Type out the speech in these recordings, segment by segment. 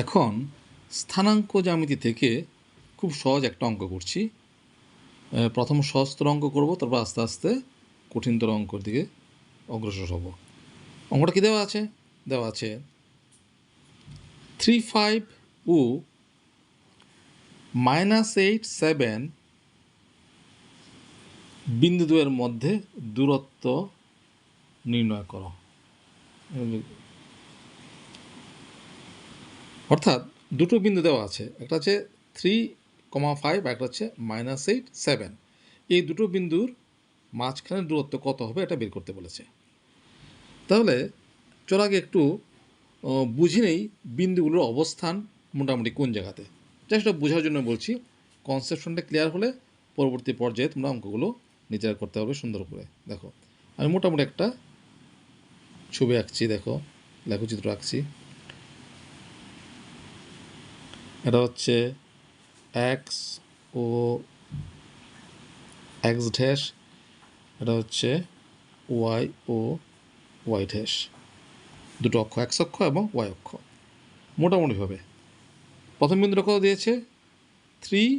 এখন স্থানাঙ্ক জ্যামিতি থেকে খুব সহজ একটা অঙ্ক করছি। প্রথম সহজতর অঙ্ক করব, তারপর আস্তে আস্তে কঠিনতর অঙ্কর দিকে অগ্রসর হব। অঙ্কটা কী দেওয়া আছে? দেওয়া আছে 3, 5 ও -8, 7 বিন্দু দুয়ের মধ্যে দূরত্ব নির্ণয় করো। অর্থাৎ দুটো বিন্দু দেওয়া আছে, একটা হচ্ছে 3,5, একটা হচ্ছে -8, 7। এই দুটো বিন্দুর মাঝখানের দূরত্ব কত হবে এটা বের করতে বলেছে। তাহলে চল আগে একটু বুঝে নেই বিন্দুগুলোর অবস্থান মোটামুটি কোন জায়গাতে। জাস্ট সেটা বোঝার জন্য বলছি। কনসেপশনটা ক্লিয়ার হলে পরবর্তী পর্যায়ে তোমরা অঙ্কগুলো নিজেরা করতে পারবে সুন্দর করে। দেখো, আমি মোটামুটি একটা ছবি আঁকছি, দেখো লেখচিত্র আঁকছি। এটা হচ্ছে এক্স ও এক্স ড্যাশ, এটা হচ্ছে ওয়াই ও ওয়াই ড্যাশ, দুটো অক্ষ, এক্স অক্ষ এবং ওয়াই অক্ষ। মোটামুটিভাবে প্রথম বিন্দুটা কত দিয়েছে? 3,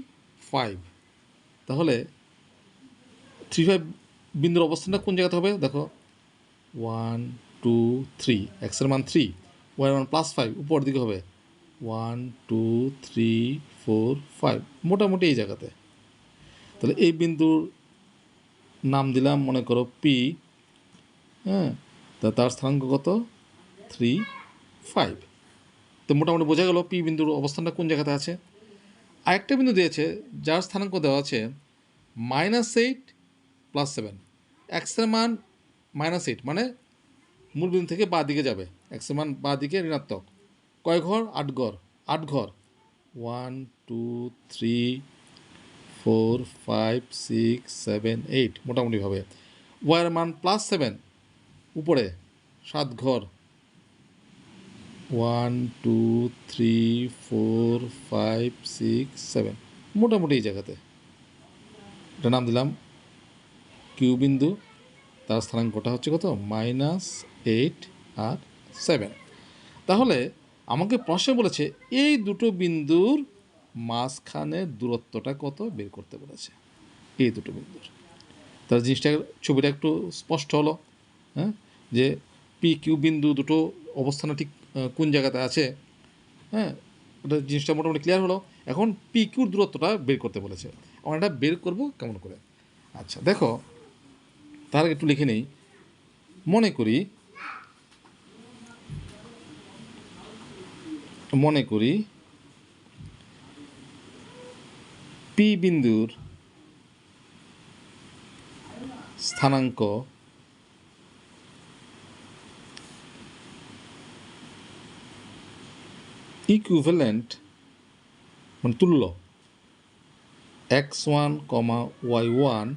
5। তাহলে 3, 5 বিন্দুর অবস্থানটা কোন জায়গাতে হবে? দেখো 1, 2, 3, এক্সের মান 3, ওয়াই মান +5, উপর দিকে হবে 1, 2, 3, 4, 5, মোটামুটি এই জায়গাতে। তাহলে এই বিন্দুর নাম দিলাম মনে করো পি। হ্যাঁ, তার স্থানাঙ্ক কত? 3, 5। তো মোটামুটি বোঝা গেল পি বিন্দুর অবস্থানটা কোন জায়গাতে আছে। আরেকটা বিন্দু দিয়েছে যার স্থানাঙ্ক দেওয়া আছে -8 + 7। এক্সের মান -8 মানে মূল বিন্দু থেকে বাঁ দিকে যাবে, এক্সের মান বাঁ দিকে ঋণাত্মক। কয় ঘর? 8 ঘর। 8 ঘর 1, 2, 3, 4, 5, 6, 7, 8 মোটামুটিভাবে। ওয়াইয়ের মান +7, উপরে 7 ঘর 1, 2, 3, 4, 5, 6, 7 মোটামুটি এই জায়গাতে। এটা নাম দিলাম কিউ বিন্দু। তার স্থানাঙ্কটা হচ্ছে কত? -8 আর 7। তাহলে আমাকে প্রশ্নে বলেছে এই দুটো বিন্দুর মাঝখানের দূরত্বটা কত বের করতে বলেছে, এই দুটো বিন্দুর। তার জিনিসটা, ছবিটা একটু স্পষ্ট হলো। হ্যাঁ, যে পি কিউ বিন্দু দুটো অবস্থানে ঠিক কোন জায়গাতে আছে। হ্যাঁ, ওটা জিনিসটা মোটামুটি ক্লিয়ার হলো। এখন পি কিউর দূরত্বটা বের করতে বলেছে। আমরা এটা বের করব কেমন করে? আচ্ছা দেখো, তার আগে একটু লিখে নেই। মনে করি পি বিন্দুর স্থানাঙ্ক ইকুইভ্যালেন্ট মানে তুল্য x1, y1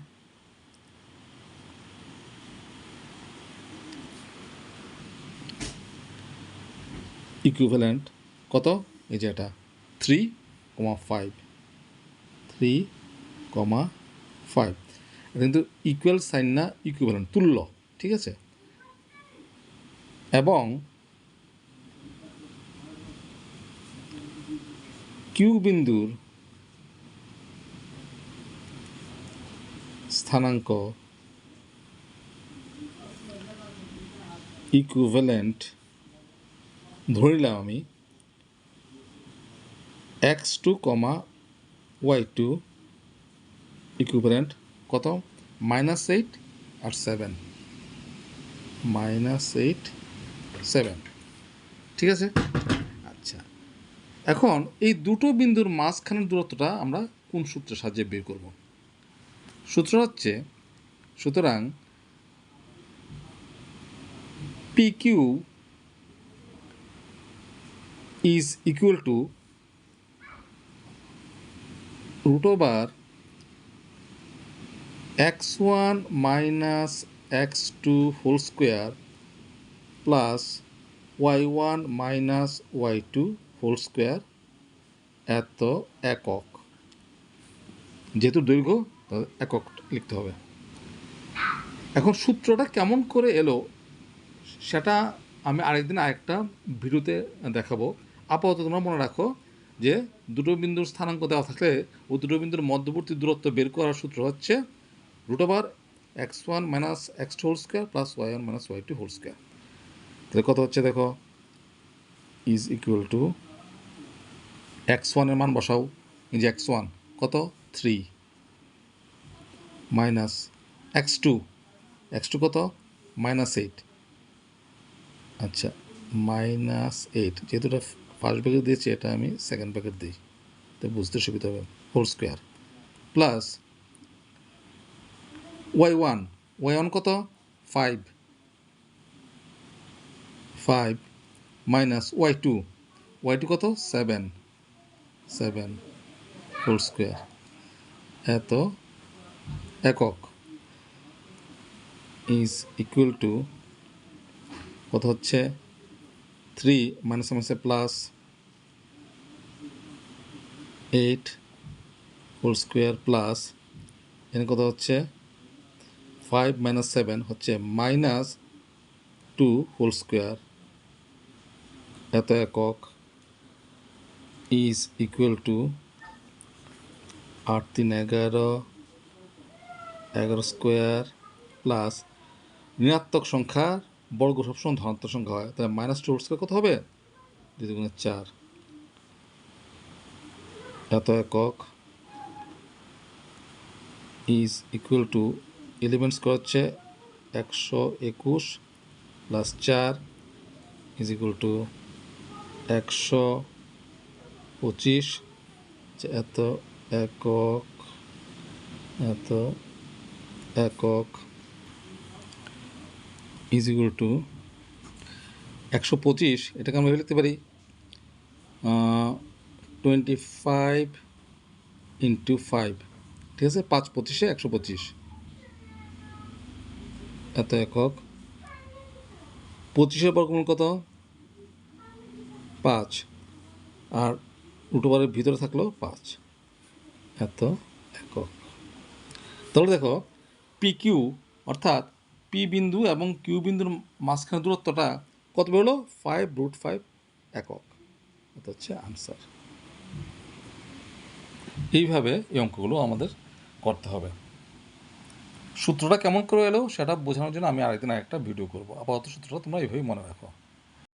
ইকুইভ্যালেন্ট কত? এই যে এটা 3, 5, 3, 5। এটা কিন্তু ইকুয়াল সাইন না, ইকুইভ্যালেন্ট, তুল্য। ঠিক আছে? এবং কিউ বিন্দুর স্থানাঙ্ক ইকুইভ্যালেন্ট ধরে নিলাম আমি x2, y2 ইকুইভ্যালেন্ট কত? -8 আর 7, -8, 7। ঠিক আছে? আচ্ছা, এখন এই দুটো বিন্দুর মাঝখানের দূরত্বটা আমরা কোন সূত্রের সাহায্যে বের করব? সূত্র হচ্ছে, সুতরাং PQ is equal to √(x1 minus x2 whole square plus y1 minus y2 whole square এত একক। যেহেতু দৈর্ঘ্য একক লিখতে হবে। এখন সূত্রটা কেমন করে এলো সেটা আমি আরেকদিন আরেকটা ভিডিওতে দেখাবো। আপাতত তোমরা মনে রাখো যে দুটো বিন্দুর স্থানাঙ্ক দেওয়া থাকলে ও দুটো বিন্দুর মধ্যবর্তী দূরত্ব বের করার সূত্র হচ্ছে √x1 - x2 whole square plus y1 - y2 whole square. তাহলে কত হচ্ছে দেখো, ইজ ইকুয়াল টু x1 এর মান বসাও, এই যে x1 কত 3 মাইনাস x2 কত -8, আচ্ছা -8, যেহেতু এটা ফার্স্ট ব্র্যাকেট দিয়েছি এটা আমি সেকেন্ড ব্র্যাকেট দিই তো বুঝতে সুবিধা হবে, হোল স্কোয়ার প্লাস y1 কত 5 মাইনাস y2 কত 7 হোল স্কোয়ার এত একক ইজ ইকুয়াল টু কত হচ্ছে 3 মাইনাসে প্লাস 8 হোল স্কোয়ার প্লাস এখানে কত হচ্ছে 5 - 7 হচ্ছে -2 হোল স্কোয়ার এত একক is equal to 8 3 11 square plus ঋণাত্মক সংখ্যার বর্গ সবসময় ধনাত্মক সংখ্যা হয়, তাহলে -2 হোল স্কোয়ার কত হবে 2 × 4 এত একক ইজ ইকুয়াল টু 11 স্কোয়ার হচ্ছে 121 প্লাস 4 ইজ ইকুয়াল টু 125 এত একক ইজ ইকুয়াল টু 125, এটাকে আমরা লিখতে পারি 25 × 5, ঠিক আছে, 5 25 125 এত একক। 25-এর বর্গমূল কত 5, আর √এর ভিতরে থাকলো 5 এত একক। তাহলে দেখো PQ অর্থাৎ পি বিন্দু এবং কিউ বিন্দুর মাঝখানে দূরত্বটা কত বেরোলো 5√5 একক, এটা হচ্ছে আনসার। এইভাবে এই অঙ্কগুলো আমাদের করতে হবে। সূত্রটা কেমন করে এলো সেটা বোঝানোর জন্য আমি আরেকদিন একটা ভিডিও করবো, আপাতত সূত্রটা তোমরা এইভাবেই মনে রাখো।